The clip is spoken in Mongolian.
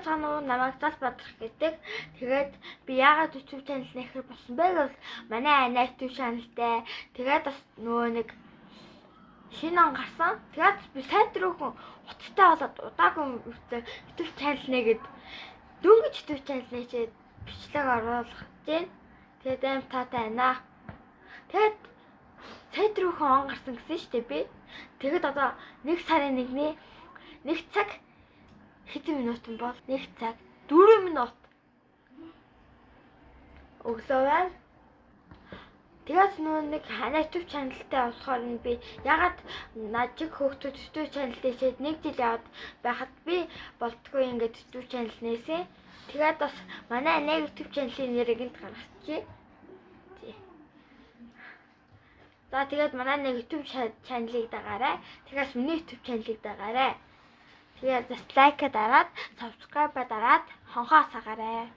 Цаануу намайг Зал Бадрах гэдэг. Тэгээд би яагаад YouTube channel нэхэр болсон бэ гэвэл манай ана YouTube channelтэй. Тэгээд бас нөгөө нэг шинэ он гарсан. Тэгээд би сайт руухан утастай болоод удаагүй YouTube channel нэгэд дөнгөж YouTube channel нээчээд бичлэг оруулах гэж. Тэгээд аим таатай байна. Тэгээд сайт руухан он гарсан гэсэн шүү дээ би. Тэгээд одоо 1 сарын 1-ний 1 цаг хэдэн минут юм бол 1 цаг 4 минут өглөө байна. Тэгээд нэг хана YouTube channelтай болохоор нь би ягаад нажиг хөөхтөд YouTube channel дэчээд 1 жил яваад байхад би болтгүй ингээд YouTube channel нээсэн. Тэгээд бас манай нэг YouTube channel-ийн нэрийг энд гаргачихъя. За тэгээд манай нэг YouTube channel-ыг дагаарай. Тэгээс миний YouTube channel-ыг дагаарай. Тэгээд бас лайк дараад, subscribe дараад хонхоо сагарай.